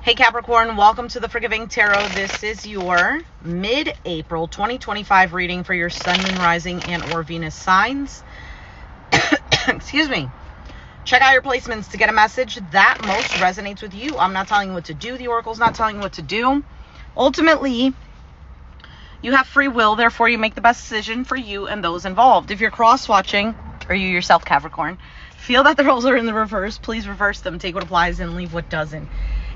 Hey Capricorn, welcome to the Forgiving Tarot. This is your mid-April 2025 reading for your Sun, Moon, Rising, and or Venus signs. Excuse me. Check out your placements to get a message that most resonates with you. I'm not telling you what to do. The Oracle's not telling you what to do. Ultimately, you have free will. Therefore, you make the best decision for you and those involved. If you're cross-watching, or you yourself, Capricorn, feel that the roles are in the reverse, please reverse them. Take what applies and leave what doesn't.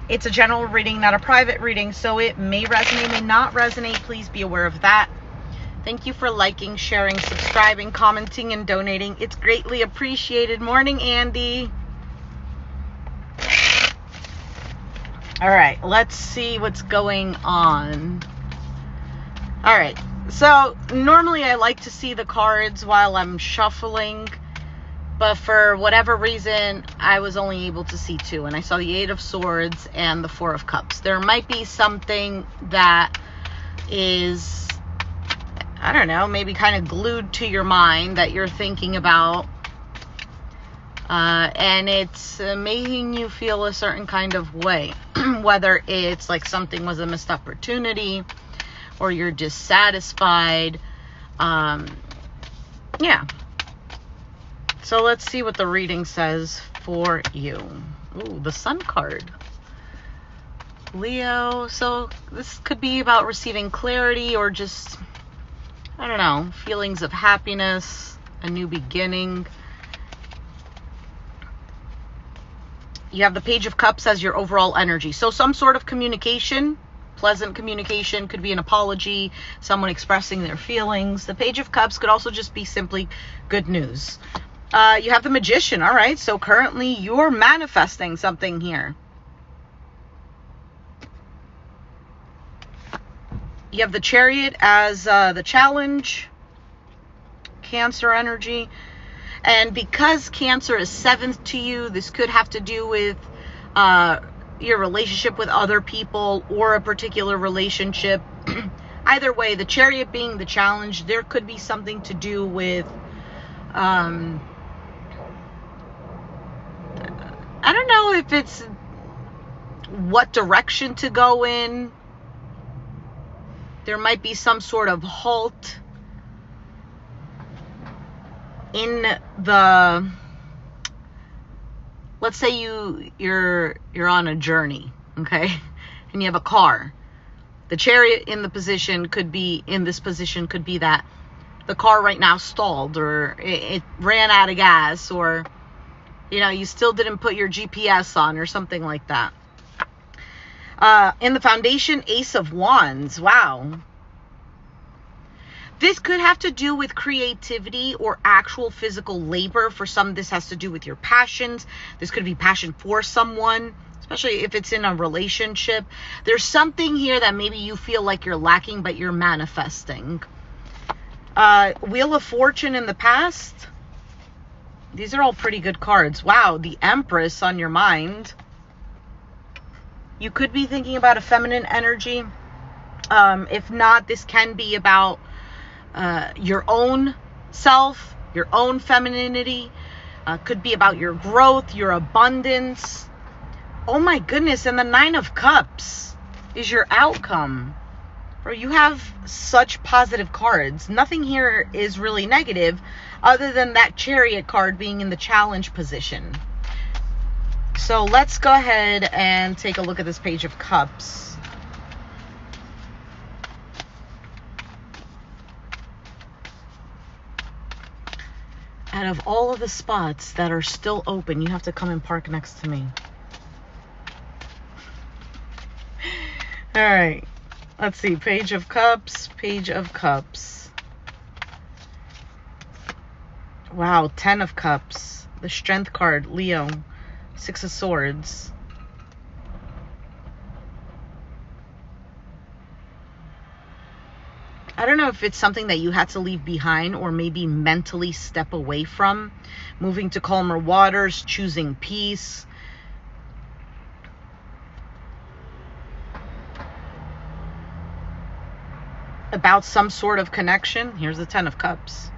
It's a general reading, not a private reading, so it may resonate, may not resonate. Please be aware of that. Thank you for liking, sharing, subscribing, commenting, and donating. It's greatly appreciated. Morning, Andy. All right, let's see what's going on. All right, so normally I like to see the cards while I'm shuffling, but for whatever reason, I was only able to see two, and I saw the Eight of Swords and the Four of Cups. There might be something that is, I don't know, maybe kind of glued to your mind that you're thinking about, and it's making you feel a certain kind of way, whether it's like something was a missed opportunity, or you're dissatisfied. Yeah. So let's see what the reading says for you. Ooh, the Sun card. Leo. So this could be about receiving clarity or just, I don't know, feelings of happiness, a new beginning. You have the Page of Cups as your overall energy. So some sort of communication, pleasant communication, could be an apology, someone expressing their feelings. The Page of Cups could also just be simply good news. You have the Magician. All right, so currently you're manifesting something here. You have the Chariot as the challenge, Cancer energy. And because Cancer is 7th to you, this could have to do with your relationship with other people or a particular relationship. Either way, the Chariot being the challenge, there could be something to do with I don't know if it's what direction to go in. There might be some sort of halt in the, let's say you're on a journey, okay? And you have a car. The Chariot in the position could be, in this position could be that the car right now stalled, or it ran out of gas, or you know, you still didn't put your GPS on, or something like that. In the Foundation, Ace of Wands. Wow. This could have to do with creativity or actual physical labor. For some, this has to do with your passions. This could be passion for someone, especially if it's in a relationship. There's something here that maybe you feel like you're lacking, but you're manifesting. Wheel of Fortune in the past. These are all pretty good cards. Wow, the Empress on your mind. You could be thinking about a feminine energy. If not, this can be about your own self, your own femininity. Could be about your growth, your abundance. Oh my goodness, and the Nine of Cups is your outcome. Bro, you have such positive cards. Nothing here is really negative other than that Chariot card being in the challenge position. So let's go ahead and take a look at this Page of Cups. Out of all of the spots that are still open, you have to come and park next to me. All right. Let's see, Page of Cups, Page of Cups. Wow, 10 of Cups. The Strength card, Leo. 6 of Swords. I don't know if it's something that you had to leave behind or maybe mentally step away from. Moving to calmer waters, choosing peace. About some sort of connection. Here's the 10 of Cups.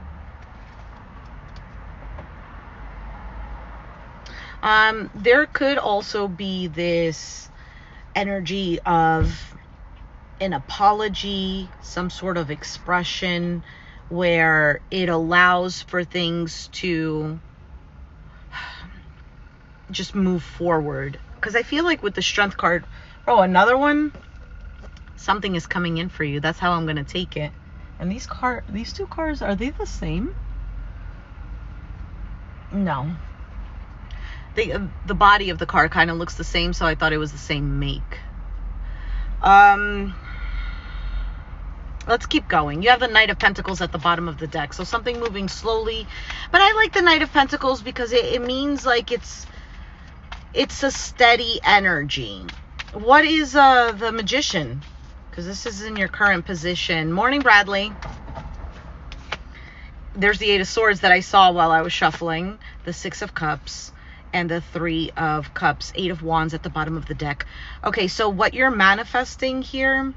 There could also be this energy of an apology, some sort of expression where it allows for things to just move forward. Because I feel like with the Strength card, oh, another one, something is coming in for you. That's how I'm going to take it. And these two cards, are they the same? No. The body of the card kind of looks the same, so I thought it was the same make. Let's keep going. You have the Knight of Pentacles at the bottom of the deck, so something moving slowly. But I like the Knight of Pentacles because it means like it's a steady energy. What is the Magician? Because this is in your current position. Morning, Bradley. There's the Eight of Swords that I saw while I was shuffling. The Six of Cups and the Three of Cups. Eight of Wands at the bottom of the deck. Okay, so what you're manifesting here,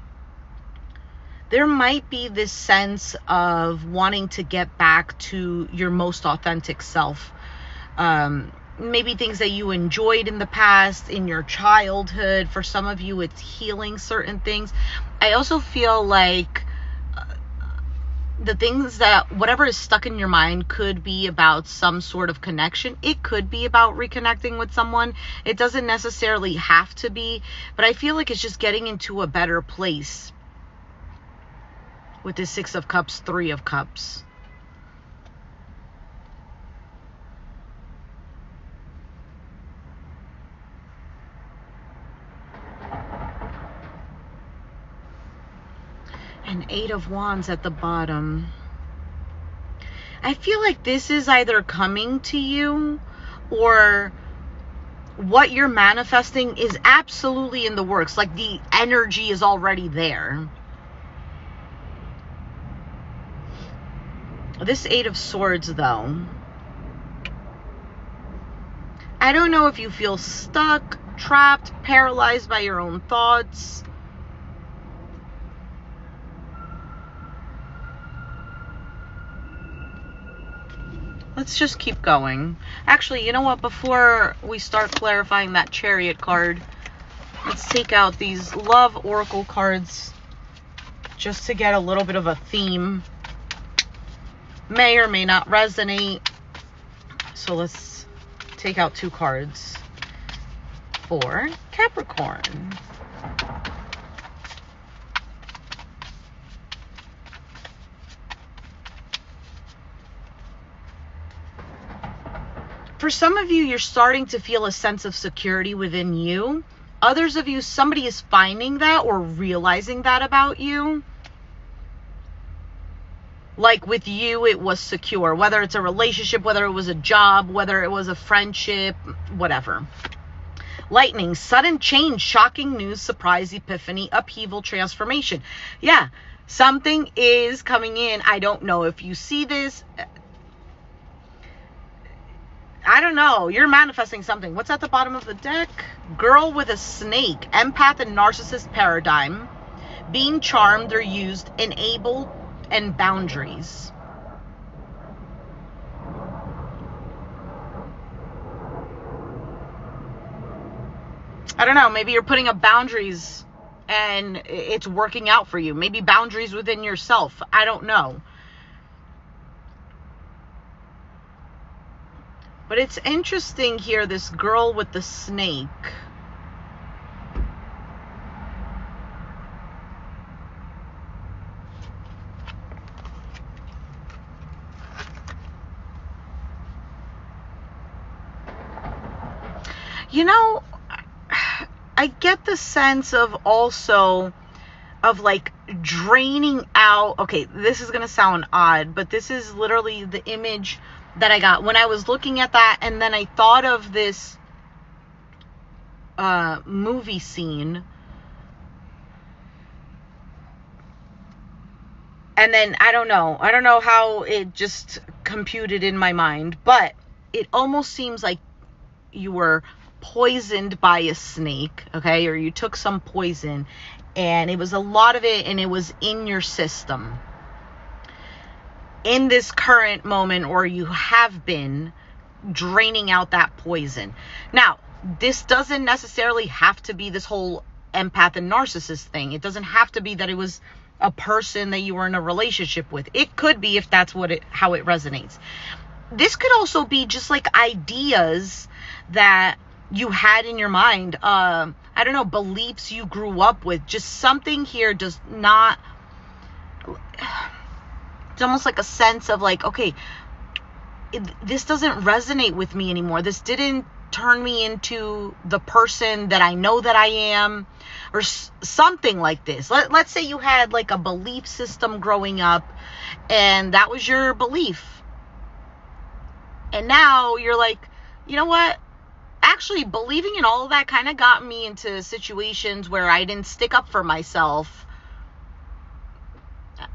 there might be this sense of wanting to get back to your most authentic self. Maybe things that you enjoyed in the past, in your childhood. For some of you, it's healing certain things. I also feel like the things that, whatever is stuck in your mind, could be about some sort of connection. It could be about reconnecting with someone. It doesn't necessarily have to be, but I feel like it's just getting into a better place with the Six of Cups, Three of Cups. And Eight of Wands at the bottom. I feel like this is either coming to you, or what you're manifesting is absolutely in the works. Like the energy is already there. This Eight of Swords, though, I don't know if you feel stuck, trapped, paralyzed by your own thoughts. Let's just keep going. Actually, you know what? Before we start clarifying that Chariot card, let's take out these Love Oracle cards just to get a little bit of a theme. May or may not resonate. So let's take out two cards for Capricorn. For some of you, you're starting to feel a sense of security within you. Others of you, somebody is finding that or realizing that about you. Like with you, it was secure. Whether it's a relationship, whether it was a job, whether it was a friendship, whatever. Lightning, sudden change, shocking news, surprise, epiphany, upheaval, transformation. Yeah, something is coming in. I don't know if you see this. I don't know. You're manifesting something. What's at the bottom of the deck? Girl with a snake. Empath and narcissist paradigm. Being charmed or used, enabled, and boundaries. I don't know. Maybe you're putting up boundaries and it's working out for you. Maybe boundaries within yourself. I don't know. But it's interesting here, this girl with the snake. You know, I get the sense of also of like draining out. Okay, this is going to sound odd, but this is literally the image that I got when I was looking at that. And then I thought of this movie scene. And then I don't know how it just computed in my mind, but it almost seems like you were poisoned by a snake, okay? Or you took some poison and it was a lot of it and it was in your system. In this current moment, or you have been draining out that poison. Now, this doesn't necessarily have to be this whole empath and narcissist thing. It doesn't have to be that it was a person that you were in a relationship with. It could be, if that's how it resonates. This could also be just like ideas that you had in your mind. I don't know, beliefs you grew up with. Just something here does not... It's almost like a sense of like, okay, this doesn't resonate with me anymore. This didn't turn me into the person that I know that I am, or something like this. Let's say you had like a belief system growing up, and that was your belief. And now you're like, you know what? Actually, believing in all of that kind of got me into situations where I didn't stick up for myself.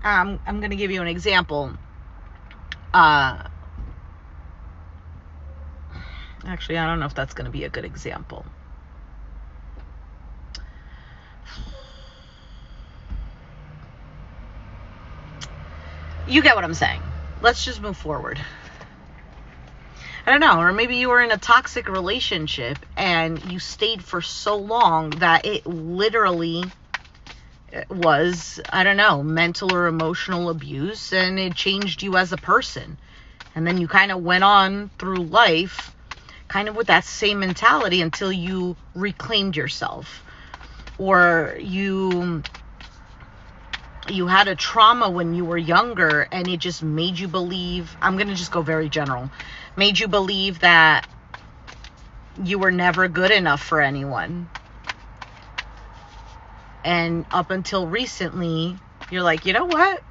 I'm going to give you an example. Actually, I don't know if that's going to be a good example. You get what I'm saying. Let's just move forward. I don't know, or maybe you were in a toxic relationship and you stayed for so long that it literally was, I don't know, mental or emotional abuse, and it changed you as a person. And then you kind of went on through life kind of with that same mentality until you reclaimed yourself. Or you had a trauma when you were younger and it just made you believe, I'm going to just go very general, made you believe that you were never good enough for anyone. And up until recently, you're like, you know what?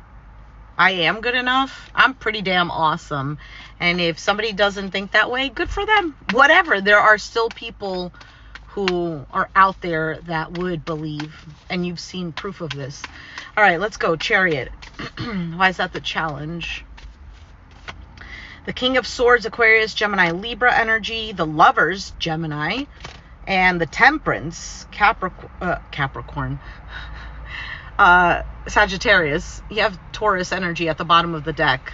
I am good enough. I'm pretty damn awesome. And if somebody doesn't think that way, good for them. Whatever. There are still people who are out there that would believe. And you've seen proof of this. All right, let's go. Chariot. Why is that the challenge? The King of Swords, Aquarius, Gemini, Libra energy. The Lovers, Gemini. And the Temperance, Capricorn. Sagittarius. You have Taurus energy at the bottom of the deck.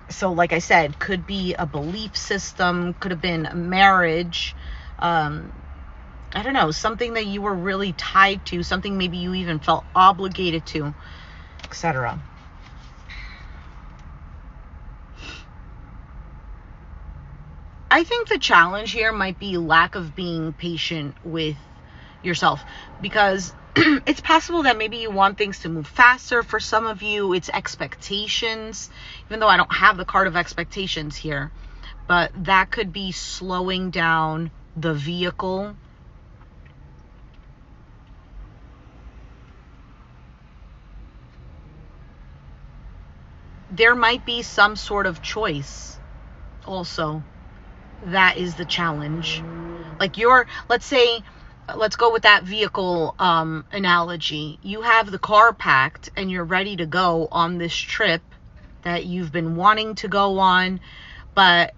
So like I said, could be a belief system, could have been a marriage, I don't know, something that you were really tied to, something maybe you even felt obligated to, etc. I think the challenge here might be lack of being patient with yourself, because it's possible that maybe you want things to move faster. For some of you, it's expectations, even though I don't have the card of expectations here, but that could be slowing down the vehicle. There might be some sort of choice also. That is the challenge. Like let's say, let's go with that vehicle analogy. You have the car packed and you're ready to go on this trip that you've been wanting to go on, but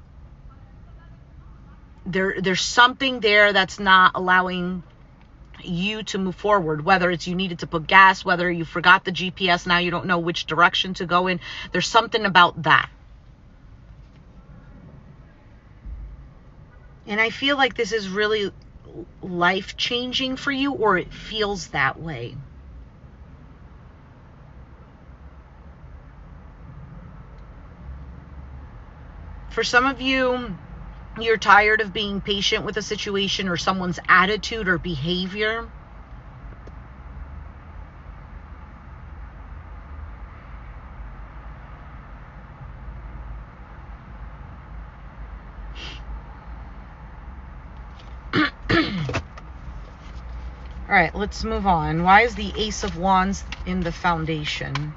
there's something there that's not allowing you to move forward, whether it's you needed to put gas, whether you forgot the GPS, now you don't know which direction to go in. There's something about that. And I feel like this is really life-changing for you, or it feels that way. For some of you, you're tired of being patient with a situation or someone's attitude or behavior. All right, let's move on. Why is the Ace of Wands in the foundation?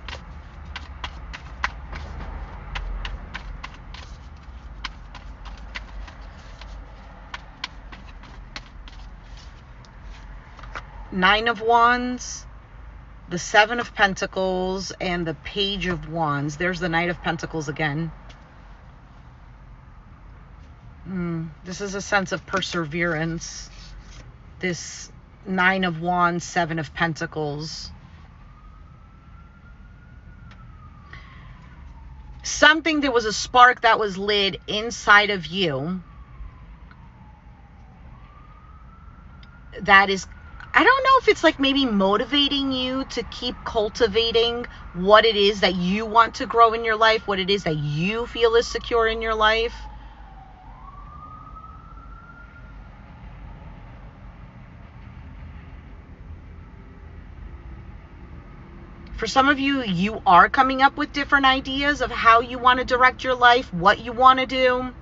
Nine of Wands, the Seven of Pentacles, and the Page of Wands. There's the Knight of Pentacles again. This is a sense of perseverance. This Nine of Wands, Seven of Pentacles. Something, there was a spark that was lit inside of you that is, I don't know if it's like maybe motivating you to keep cultivating what it is that you want to grow in your life, what it is that you feel is secure in your life. For some of you, you are coming up with different ideas of how you want to direct your life, what you want to do.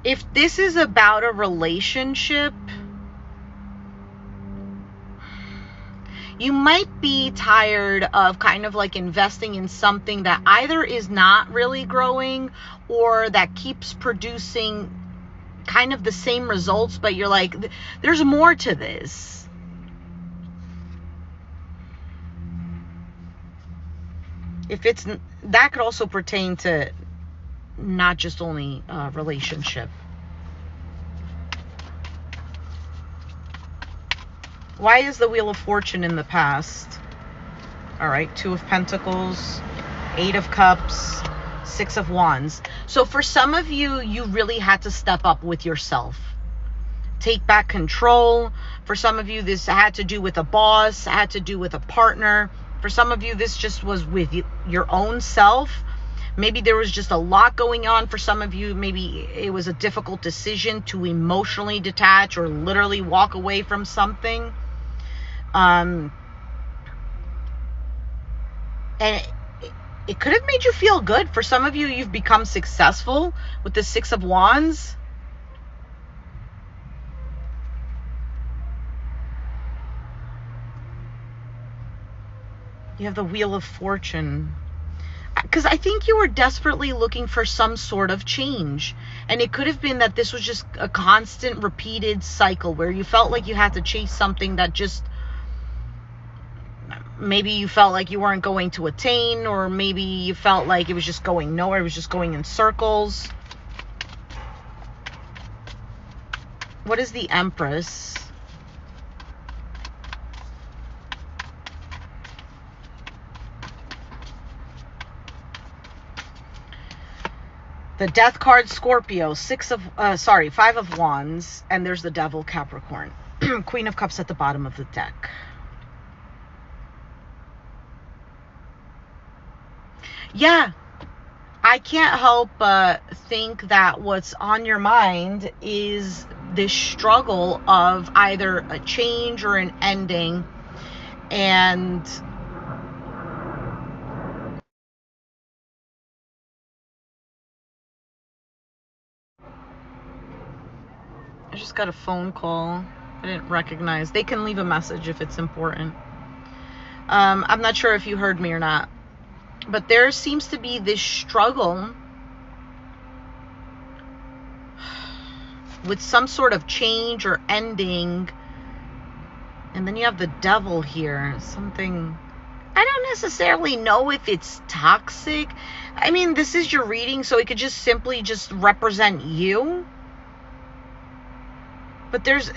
If this is about a relationship, you might be tired of kind of like investing in something that either is not really growing or that keeps producing kind of the same results, but you're like, there's more to this. If it's, that could also pertain to not just only a relationship. Why is the Wheel of Fortune in the past? All right, 2 of Pentacles, 8 of Cups, 6 of Wands. So for some of you, you really had to step up with yourself. Take back control. For some of you, this had to do with a boss, had to do with a partner. For some of you, this just was with your own self. Maybe there was just a lot going on. For some of you, maybe it was a difficult decision to emotionally detach or literally walk away from something. And it could have made you feel good. For some of you, you've become successful with the 6 of Wands. You have the Wheel of Fortune. Because I think you were desperately looking for some sort of change. And it could have been that this was just a constant repeated cycle where you felt like you had to chase something that just, maybe you felt like you weren't going to attain, or maybe you felt like it was just going nowhere. It was just going in circles. What is the Empress? The Death card, Scorpio, 5 of Wands, and there's the Devil, Capricorn. Queen of Cups at the bottom of the deck. Yeah, I can't help but think that what's on your mind is this struggle of either a change or an ending, and I just got a phone call I didn't recognize. They can leave a message if it's important. I'm not sure if you heard me or not, but there seems to be this struggle with some sort of change or ending. And then you have the Devil here. Something, I don't necessarily know if it's toxic. I mean, this is your reading, so it could just simply just represent you. But there's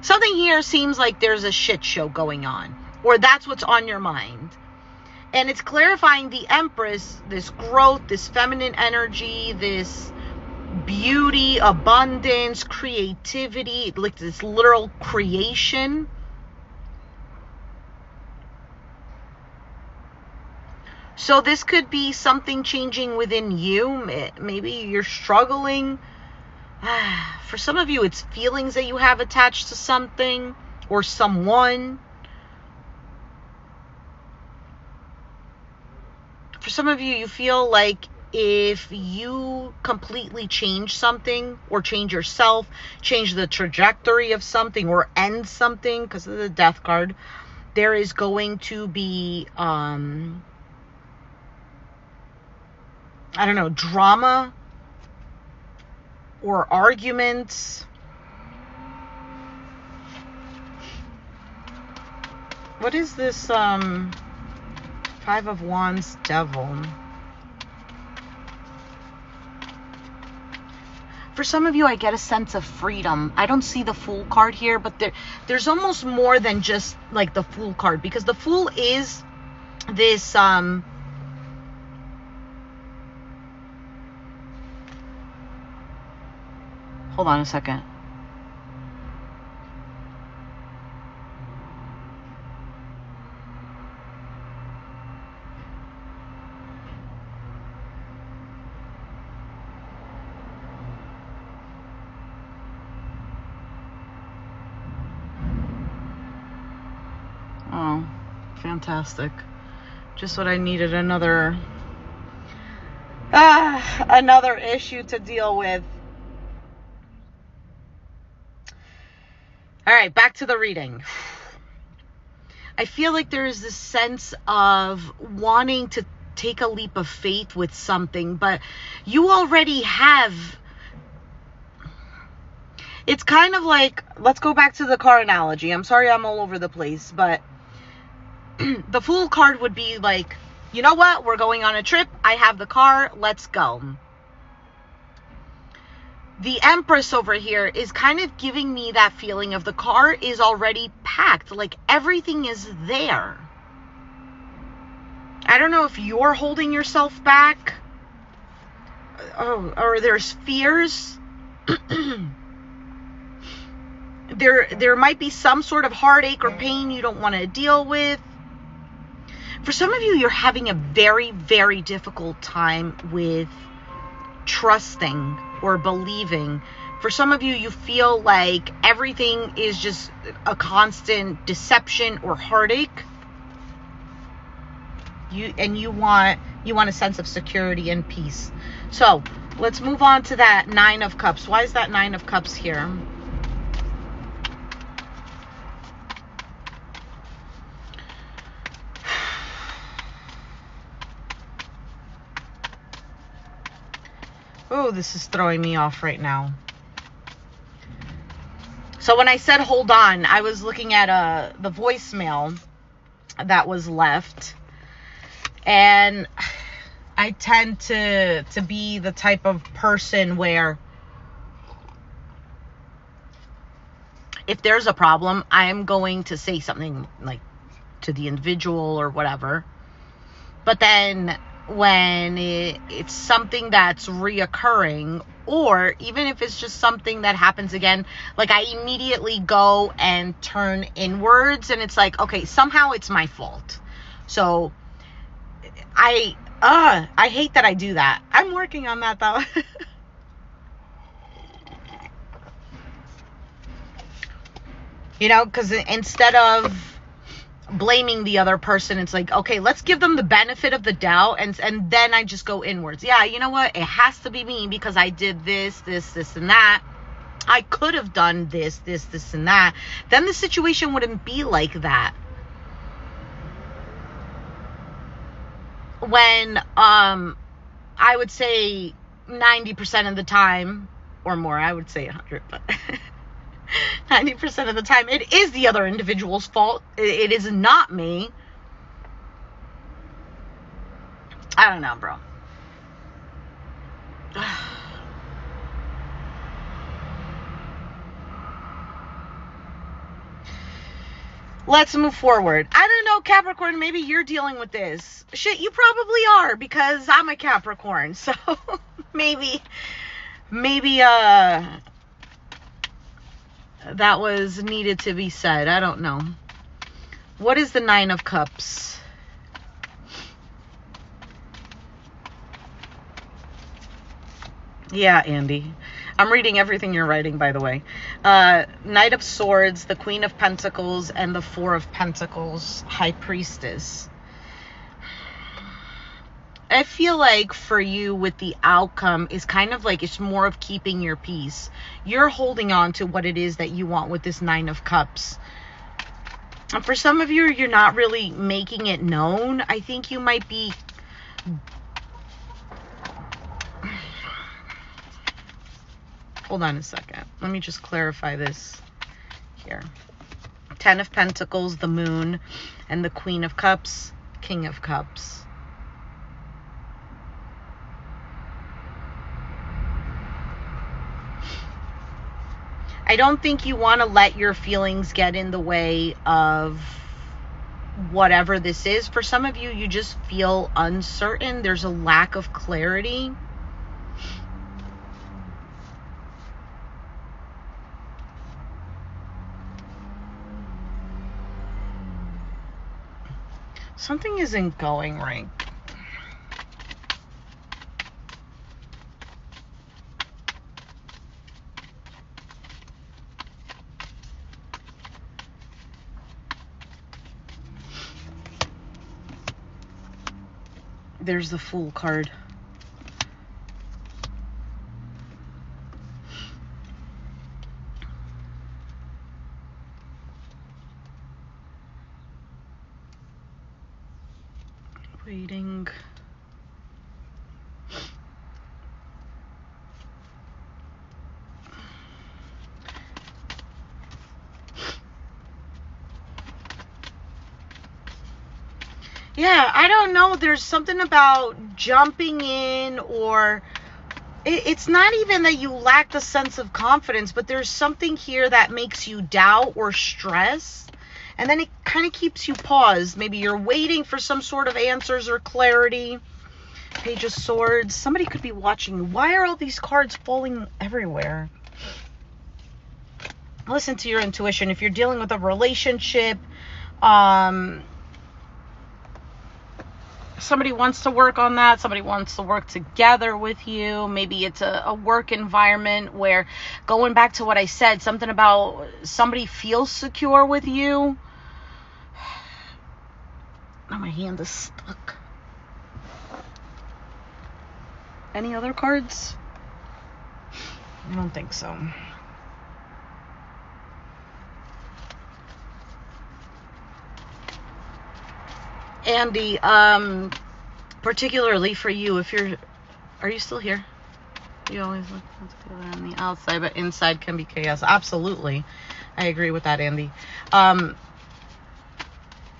something here seems like there's a shit show going on, or that's what's on your mind. And it's clarifying the Empress, this growth, this feminine energy, this beauty, abundance, creativity, like this literal creation. So this could be something changing within you. Maybe you're struggling. For some of you, it's feelings that you have attached to something or someone. For some of you, you feel like if you completely change something or change yourself, change the trajectory of something or end something, because of the Death card, there is going to be, I don't know, drama or arguments. What is this 5 of Wands, Devil? For some of you, I get a sense of freedom. I don't see the Fool card here, but there's almost more than just like the Fool card, because the Fool is this Hold on a second. Oh, fantastic. Just what I needed, another issue to deal with. All right, back to the reading. I feel like there is this sense of wanting to take a leap of faith with something, but you already have. It's kind of like, let's go back to the car analogy. I'm sorry I'm all over the place, but the Fool card would be like, you know what? We're going on a trip. I have the car. Let's go. The Empress over here is kind of giving me that feeling of the car is already packed. Like everything is there. I don't know if you're holding yourself back. Or there's fears. There might be some sort of heartache or pain you don't want to deal with. For some of you, you're having a very, very difficult time with trusting or believing. For some of you, you feel like everything is just a constant deception or heartache. You want a sense of security and peace. So let's move on to that Nine of Cups. Why is that Nine of Cups here? Oh, this is throwing me off right now. So when I said hold on, I was looking at the voicemail that was left. And I tend to be the type of person where if there's a problem, I'm going to say something like to the individual or whatever. But then when it's something that's reoccurring, or even if it's just something that happens again, like I immediately go and turn inwards, and it's like, okay, somehow it's my fault. So I hate that I do that. I'm working on that though. You know, because instead of blaming the other person, it's like, okay, let's give them the benefit of the doubt, and then I just go inwards. Yeah, you know what? It has to be me because I did this, and that. I could have done this, and that. Then the situation wouldn't be like that. When I would say 90% of the time, or more, I would say 100, but 90% of the time, it is the other individual's fault. It is not me. I don't know, bro. Let's move forward. I don't know, Capricorn, maybe you're dealing with this. Shit, you probably are, because I'm a Capricorn. So maybe that was needed to be said. I don't know. What is the Nine of Cups? Yeah, Andy. I'm reading everything you're writing, by the way. Knight of Swords, the Queen of Pentacles, and the Four of Pentacles, High Priestess. I feel like for you with the outcome is kind of like it's more of keeping your peace. You're holding on to what it is that you want with this Nine of Cups. And for some of you, you're not really making it known. I think you might be... Hold on a second. Let me just clarify this here. 10 of Pentacles, the Moon, and the Queen of Cups, King of Cups. I don't think you want to let your feelings get in the way of whatever this is. For some of you, you just feel uncertain. There's a lack of clarity. Something isn't going right. There's the Fool card. Waiting. Yeah, I don't know. There's something about jumping in, or it's not even that you lack the sense of confidence, but there's something here that makes you doubt or stress. And then it kind of keeps you paused. Maybe you're waiting for some sort of answers or clarity. Page of Swords. Somebody could be watching you. Why are all these cards falling everywhere? Listen to your intuition. If you're dealing with a relationship, somebody wants to work on that. Somebody wants to work together with you. Maybe it's a work environment where, going back to what I said, something about somebody feels secure with you. Now my hand is stuck. Any other cards? I don't think so. Andy, particularly for you, if you're, are you still here? You always look together on the outside, but inside can be chaos. Absolutely. I agree with that, Andy.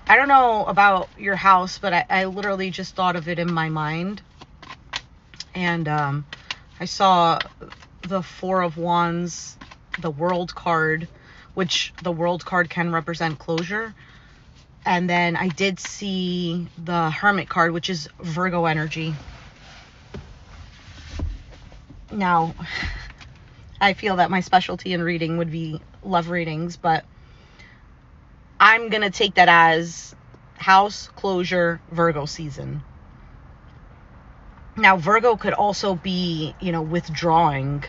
I don't know about your house, but I literally just thought of it in my mind. And I saw the Four of Wands, the World card, which the World card can represent closure. And then I did see the Hermit card, which is Virgo energy. Now, I feel that my specialty in reading would be love readings, but I'm going to take that as house closure, Virgo season. Now, Virgo could also be, withdrawing.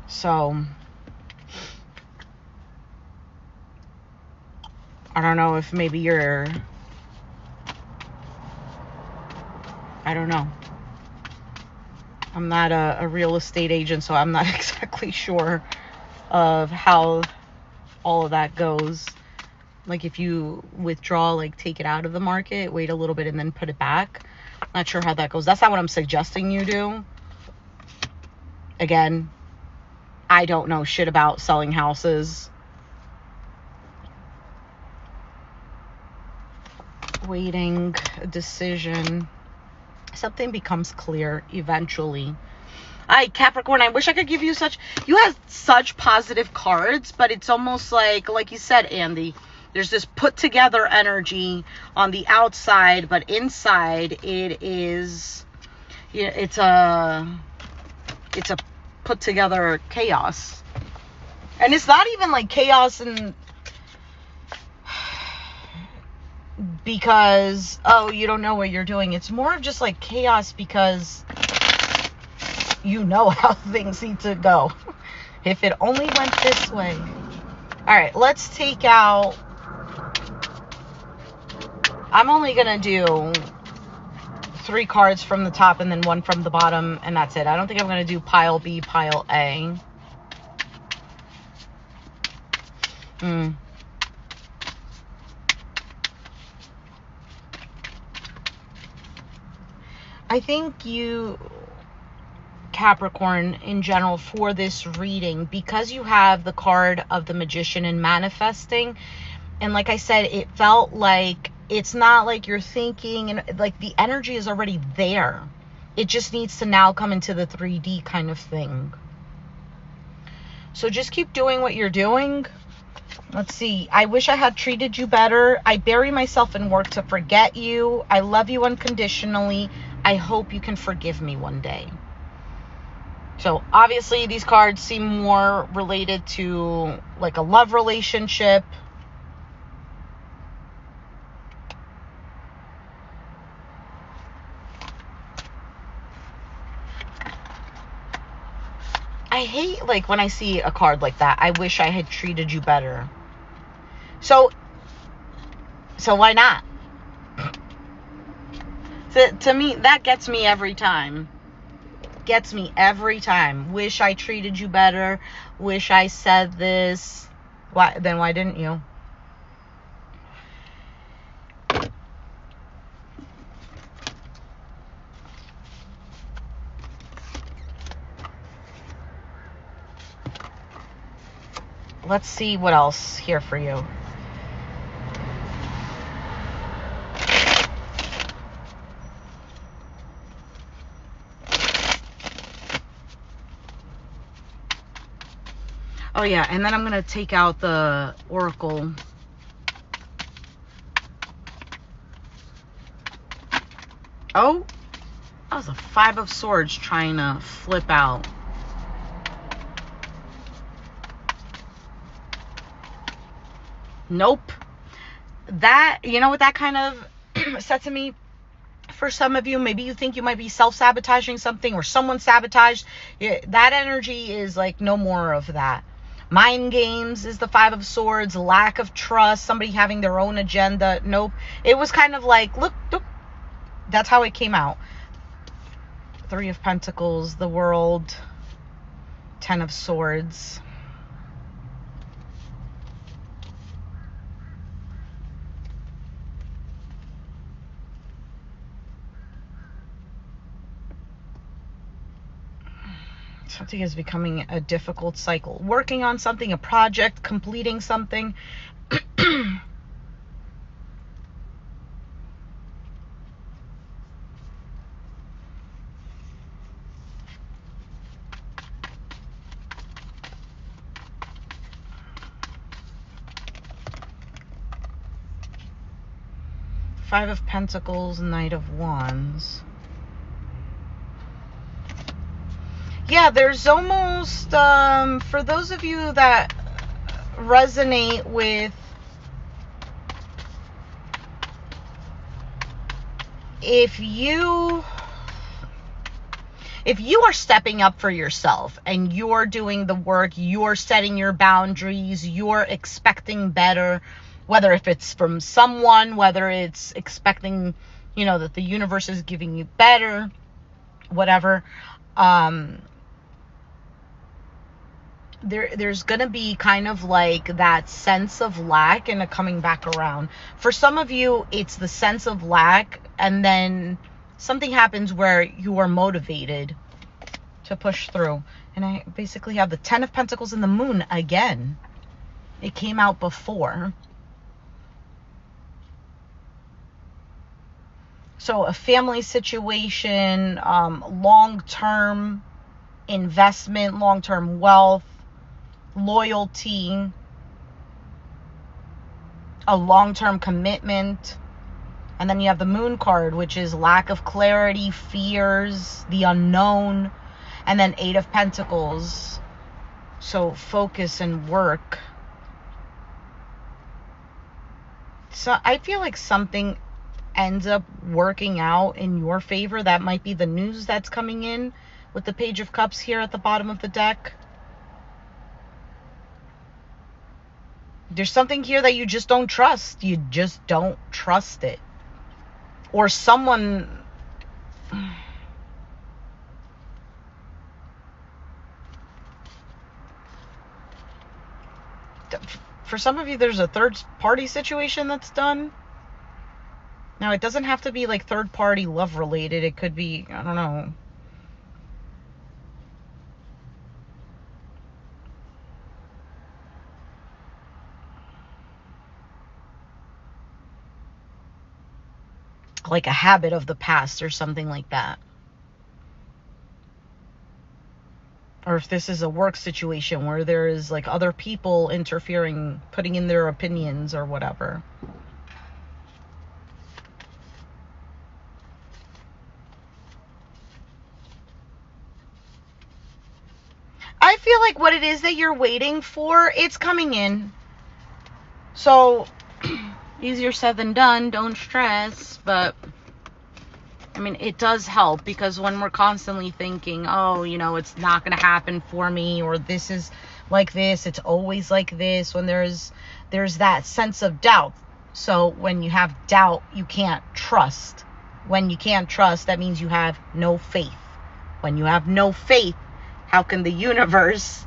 So I don't know if maybe you're, I don't know. I'm not a real estate agent, so I'm not exactly sure of how all of that goes. Like, if you withdraw, like take it out of the market, wait a little bit and then put it back. Not sure how that goes. That's not what I'm suggesting you do. Again, I don't know shit about selling houses. Waiting a decision. Something becomes clear eventually. Capricorn, I wish I could give you you have such positive cards, but it's almost like you said, Andy, there's this put together energy on the outside, but inside it is, it's a put together chaos. And it's not even like chaos because, you don't know what you're doing. It's more of just like chaos because you know how things need to go. If it only went this way. All right, let's take out, I'm only going to do 3 cards from the top and then 1 from the bottom, and that's it. I don't think I'm going to do pile B, pile A. I think you, Capricorn, in general, for this reading, because you have the card of the Magician and manifesting, and like I said, it felt like it's not like you're thinking, and like the energy is already there. It just needs to now come into the 3D kind of thing. So just keep doing what you're doing. Let's see. I wish I had treated you better. I bury myself in work to forget you. I love you unconditionally. I hope you can forgive me one day. So obviously these cards seem more related to like a love relationship. I hate, like, when I see a card like that. I wish I had treated you better. So why not? To me, that gets me every time. Gets me every time. Wish I treated you better. Wish I said this. Why didn't you? Let's see what else here for you. Oh yeah, and then I'm going to take out the Oracle. Oh, that was a 5 of Swords trying to flip out. Nope. That, you know what that kind of said to me? For some of you, maybe you think you might be self-sabotaging something or someone sabotaged. That energy is like no more of that. Mind games is the 5 of Swords. Lack of trust. Somebody having their own agenda. Nope. It was kind of like, look. That's how it came out. 3 of Pentacles. The World. 10 of Swords. Something is becoming a difficult cycle. Working on something, a project, completing something. Five of Pentacles, Knight of Wands. Yeah, there's almost, for those of you that resonate with, if you are stepping up for yourself and you're doing the work, you're setting your boundaries, you're expecting better, whether if it's from someone, whether it's expecting, you know, that the universe is giving you better, whatever, there's going to be kind of like that sense of lack and a coming back around. For some of you, it's the sense of lack, and then something happens where you are motivated to push through. And I basically have the 10 of Pentacles and the Moon again. It came out before. So a family situation, long-term investment, long-term wealth, loyalty, a long-term commitment. And then you have the Moon card, which is lack of clarity, fears, the unknown. And then 8 of Pentacles. So focus and work. So I feel like something ends up working out in your favor. That might be the news that's coming in with the Page of Cups here at the bottom of the deck. There's something here that you just don't trust. You just don't trust it. Or someone... For some of you, there's a third-party situation that's done. Now, it doesn't have to be like third-party love-related. It could be, I don't know... like a habit of the past or something like that. Or if this is a work situation where there is like other people interfering, putting in their opinions or whatever. I feel like what it is that you're waiting for, it's coming in. So... easier said than done, don't stress, but mean, it does help, because when we're constantly thinking, oh, you know, it's not going to happen for me, or this is like this, it's always like this, when there's that sense of doubt. So when you have doubt, you can't trust. When you can't trust, that means you have no faith. When you have no faith, how can the universe,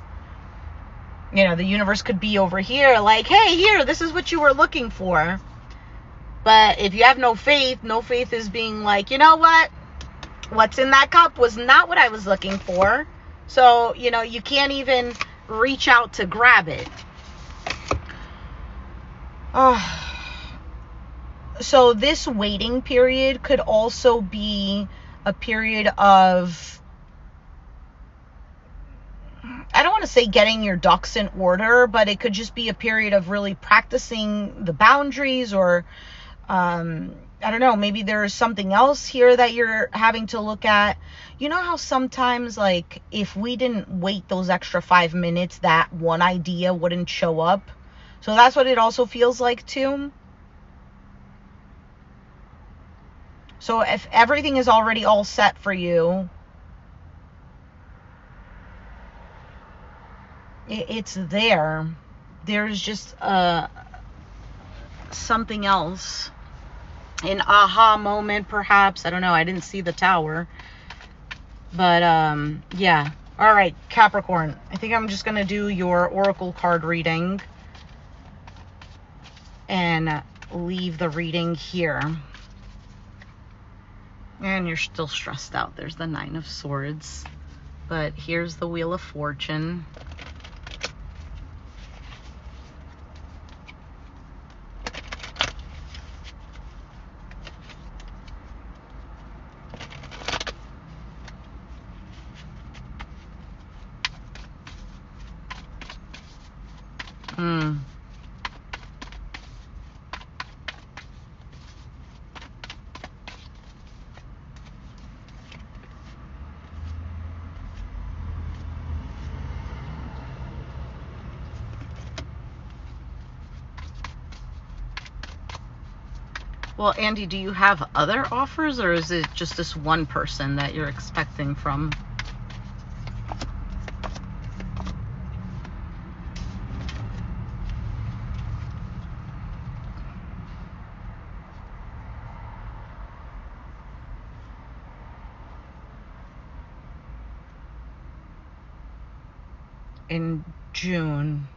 you know, the universe could be over here like, hey, here, this is what you were looking for. But if you have no faith is being like, you know what? What's in that cup was not what I was looking for. So, you know, you can't even reach out to grab it. So this waiting period could also be a period of, I don't want to say getting your ducks in order, but it could just be a period of really practicing the boundaries, or I don't know, maybe there's something else here that you're having to look at. You know how sometimes, like, if we didn't wait those extra 5 minutes, that one idea wouldn't show up? So that's what it also feels like too. So if everything is already all set for you, it's there. There's just something else. An aha moment, perhaps. I don't know. I didn't see the tower. But, yeah. All right, Capricorn. I think I'm just going to do your oracle card reading and leave the reading here. And you're still stressed out. There's the 9 of Swords. But here's the Wheel of Fortune. Well, Andy, do you have other offers, or is it just this one person that you're expecting from? In June.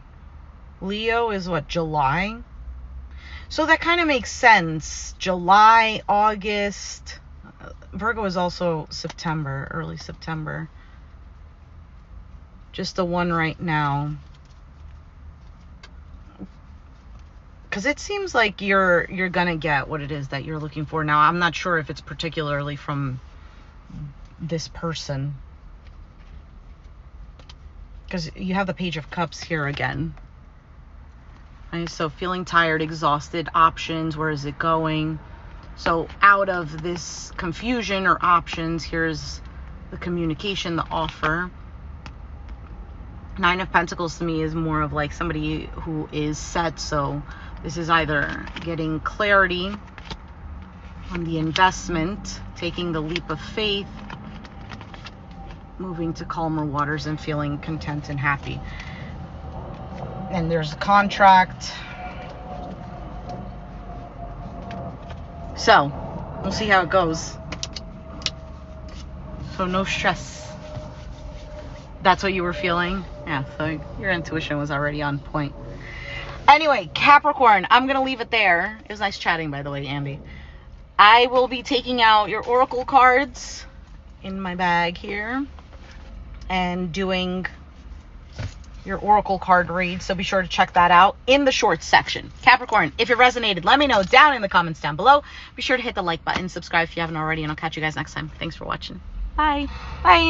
Leo is what, July? So that kind of makes sense. July, August. Virgo is also September, early September. Just the one right now. Because it seems like you're gonna get what it is that you're looking for. Now, I'm not sure if it's particularly from this person, because you have the Page of Cups here again. Right, so feeling tired, exhausted, options, where is it going? So out of this confusion or options, here's the communication, the offer. 9 of Pentacles to me is more of like somebody who is set. So this is either getting clarity on the investment, taking the leap of faith, moving to calmer waters, and feeling content and happy. And there's a contract. So we'll see how it goes. So no stress. That's what you were feeling? Yeah, so your intuition was already on point. Anyway, Capricorn, I'm going to leave it there. It was nice chatting, by the way, Andy. I will be taking out your oracle cards in my bag here and doing your oracle card read, so be sure to check that out in the shorts section. Capricorn, if it resonated, let me know down in the comments down below. Be sure to hit the like button, subscribe if you haven't already, and I'll catch you guys next time. Thanks for watching. Bye. Bye.